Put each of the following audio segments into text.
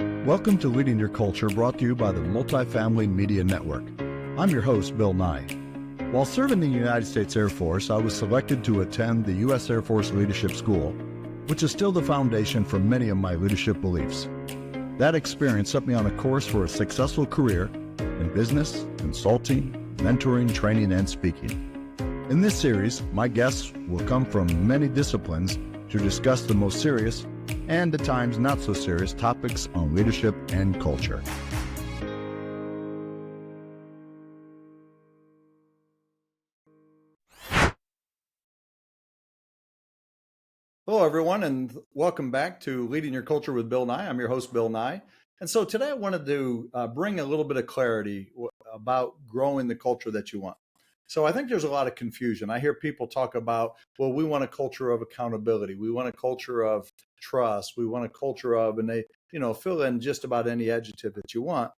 Welcome to Leading Your Culture, brought to you by the Multifamily Media Network. I'm your host, Bill Nye. While serving in the United States Air Force, I was selected to attend the U.S. Air Force Leadership School, which is still the foundation for many of my leadership beliefs. That experience set me on a course for a successful career in business, consulting, mentoring, training, and speaking. In this series, my guests will come from many disciplines to discuss the most serious and at times not so serious topics on leadership and culture. Hello, everyone, and welcome back to Leading Your Culture with Bill Nye. I'm your host, Bill Nye. And so today I wanted to bring a little bit of clarity about growing the culture that you want. So I think there's a lot of confusion. I hear people talk about, well, we want a culture of accountability. We want a culture of trust. We want a culture of, and they, fill in just about any adjective that you want.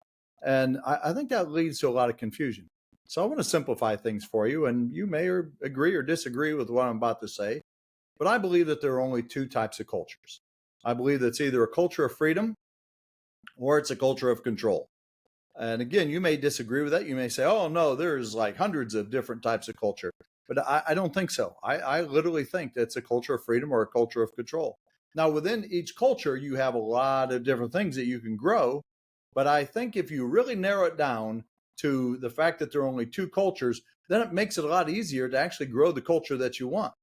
And I think that leads to a lot of confusion. So I want to simplify things for you, and you may agree or disagree with what I'm about to say, but I believe that there are only two types of cultures. I believe that it's either a culture of freedom or it's a culture of control. And again, you may disagree with that. You may say, oh, no, there's like hundreds of different types of culture. But I don't think so. I literally think that's a culture of freedom or a culture of control. Now, within each culture, you have a lot of different things that you can grow. But I think if you really narrow it down to the fact that there are only two cultures, then it makes it a lot easier to actually grow the culture that you want.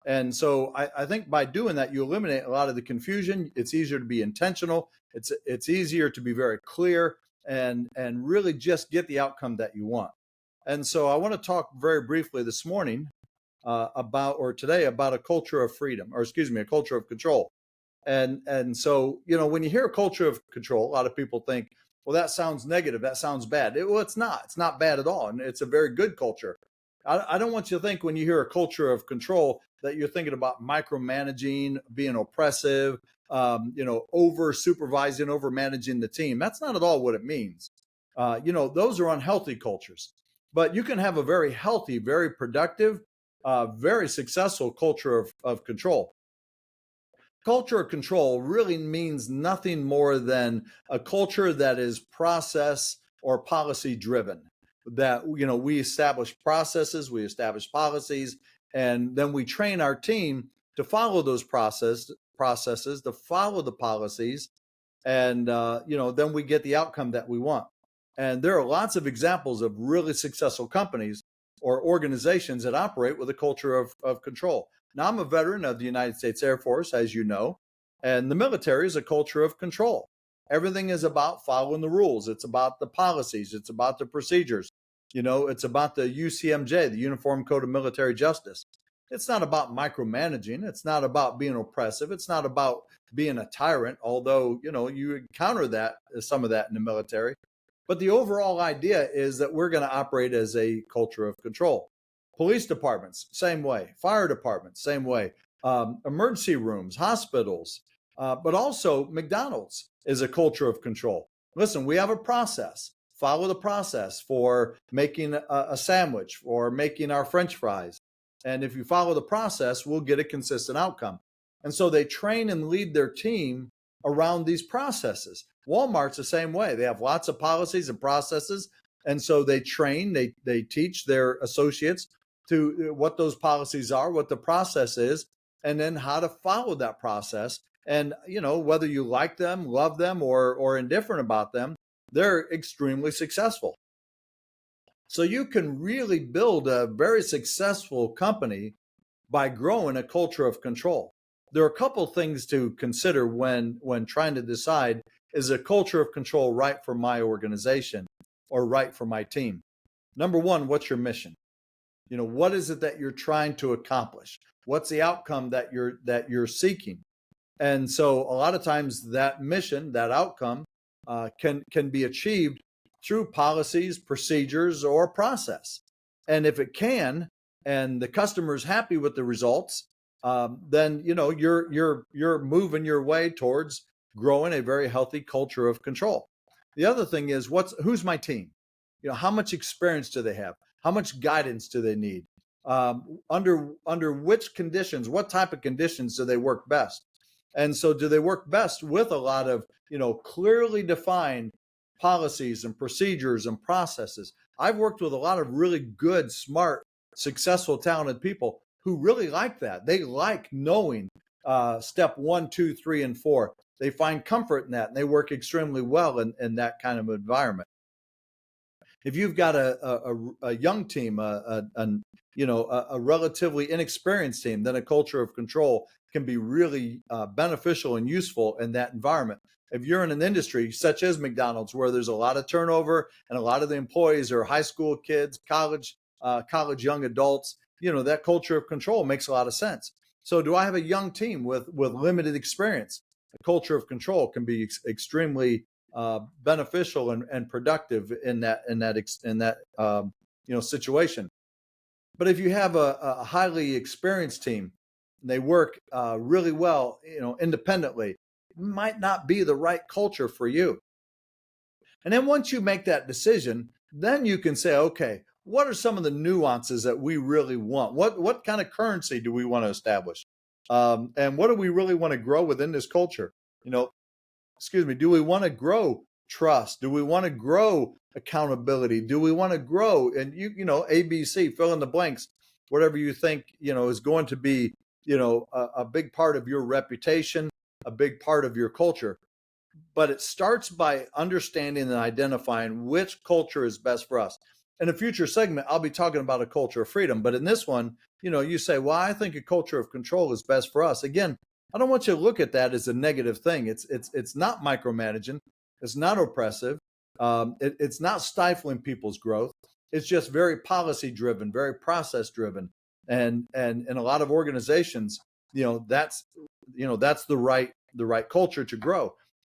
And so I think by doing that, you eliminate a lot of the confusion. It's easier to be intentional. It's easier to be very clear and really just get the outcome that you want. And so I want to talk very briefly this morning today about a culture of freedom, a culture of control. And so, when you hear a culture of control, a lot of people think, well, that sounds negative. That sounds bad. Well, it's not. It's not bad at all. And it's a very good culture. I don't want you to think when you hear a culture of control that you're thinking about micromanaging, being oppressive, over supervising, over managing the team. That's not at all what it means. Those are unhealthy cultures. But you can have a very healthy, very productive, very successful culture of control. Culture of control really means nothing more than a culture that is process or policy driven. That, we establish processes, we establish policies, and then we train our team to follow those processes, to follow the policies, and then we get the outcome that we want. And there are lots of examples of really successful companies or organizations that operate with a culture of control. Now, I'm a veteran of the United States Air Force, as you know, and the military is a culture of control. Everything is about following the rules. It's about the policies. It's about the procedures. It's about the UCMJ, the Uniform Code of Military Justice. It's not about micromanaging. It's not about being oppressive. It's not about being a tyrant, although, you encounter some of that in the military. But the overall idea is that we're going to operate as a culture of control. Police departments, same way. Fire departments, same way. Emergency rooms, hospitals, but also McDonald's is a culture of control. Listen, we have a process. Follow the process for making a sandwich or making our French fries. And if you follow the process, we'll get a consistent outcome. And so they train and lead their team around these processes. Walmart's the same way. They have lots of policies and processes. And so they train, they teach their associates to what those policies are, what the process is, and then how to follow that process. And, whether you like them, love them, or indifferent about them, they're extremely successful. So you can really build a very successful company by growing a culture of control. There are a couple of things to consider when trying to decide, is a culture of control right for my organization or right for my team? Number one, what's your mission? What is it that you're trying to accomplish? What's the outcome that you're seeking? And so a lot of times that mission, that outcome, can be achieved through policies, procedures, or process. And if it can, and the customer is happy with the results, then you're moving your way towards growing a very healthy culture of control. The other thing is, who's my team? How much experience do they have? How much guidance do they need? Under which conditions? What type of conditions do they work best? And so do they work best with a lot of, clearly defined policies and procedures and processes? I've worked with a lot of really good, smart, successful, talented people who really like that. They like knowing step 1, 2, 3, and 4. They find comfort in that, and they work extremely well in that kind of environment. If you've got a young team, a relatively inexperienced team, then a culture of control can be really beneficial and useful in that environment. If you're in an industry such as McDonald's, where there's a lot of turnover and a lot of the employees are high school kids, college young adults, that culture of control makes a lot of sense. So do I have a young team with limited experience? A culture of control can be extremely beneficial and productive in that situation. But if you have a highly experienced team, and they work really well, independently, it might not be the right culture for you. And then once you make that decision, then you can say, okay, what are some of the nuances that we really want? What kind of currency do we want to establish? And what do we really want to grow within this culture? Do we want to grow trust? Do we want to grow accountability? Do we want to grow, and ABC, fill in the blanks, whatever you think, is going to be, a big part of your reputation, a big part of your culture. But it starts by understanding and identifying which culture is best for us. In a future segment, I'll be talking about a culture of freedom. But in this one, you say, well, I think a culture of control is best for us. Again, I don't want you to look at that as a negative thing. It's not micromanaging. It's not oppressive. It's not stifling people's growth. It's just very policy driven, very process driven. And in a lot of organizations, that's the right culture to grow.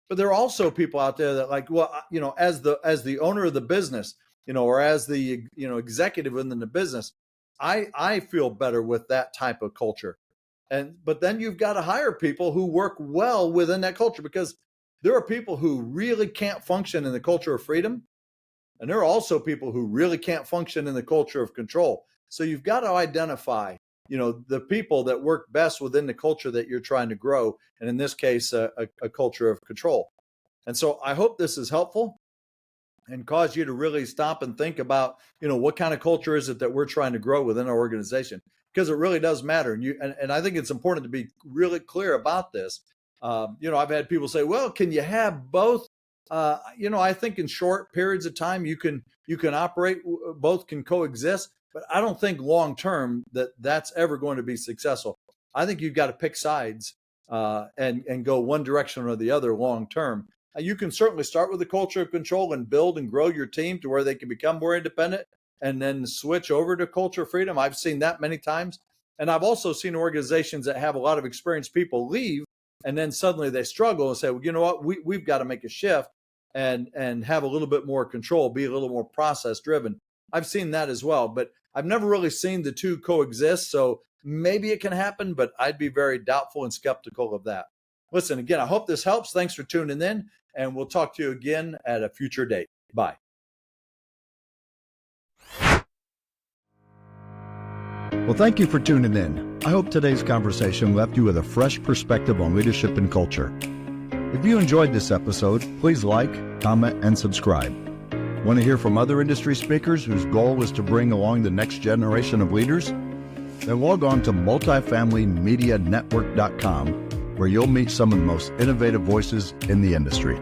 But there are also people out there that like, well, as the owner of the business, or as the executive within the business, I feel better with that type of culture. But then you've got to hire people who work well within that culture, because there are people who really can't function in the culture of freedom. And there are also people who really can't function in the culture of control. So you've got to identify, the people that work best within the culture that you're trying to grow. And in this case, a culture of control. And so I hope this is helpful and cause you to really stop and think about, what kind of culture is it that we're trying to grow within our organization? Because it really does matter. And I think it's important to be really clear about this. I've had people say, well, can you have both? I think in short periods of time, you can operate, both can coexist, but I don't think long term that's ever going to be successful. I think you've got to pick sides and go one direction or the other long term. You can certainly start with a culture of control and build and grow your team to where they can become more independent and then switch over to culture of freedom. I've seen that many times. And I've also seen organizations that have a lot of experienced people leave, and then suddenly they struggle and say, well, you know what, we've got to make a shift and have a little bit more control, be a little more process driven. I've seen that as well, but I've never really seen the two coexist. So maybe it can happen, but I'd be very doubtful and skeptical of that. Listen, again, I hope this helps. Thanks for tuning in, and we'll talk to you again at a future date. Bye. Well, thank you for tuning in. I hope today's conversation left you with a fresh perspective on leadership and culture. If you enjoyed this episode, please like, comment, and subscribe. Want to hear from other industry speakers whose goal is to bring along the next generation of leaders? Then log on to multifamilymedianetwork.com, where you'll meet some of the most innovative voices in the industry.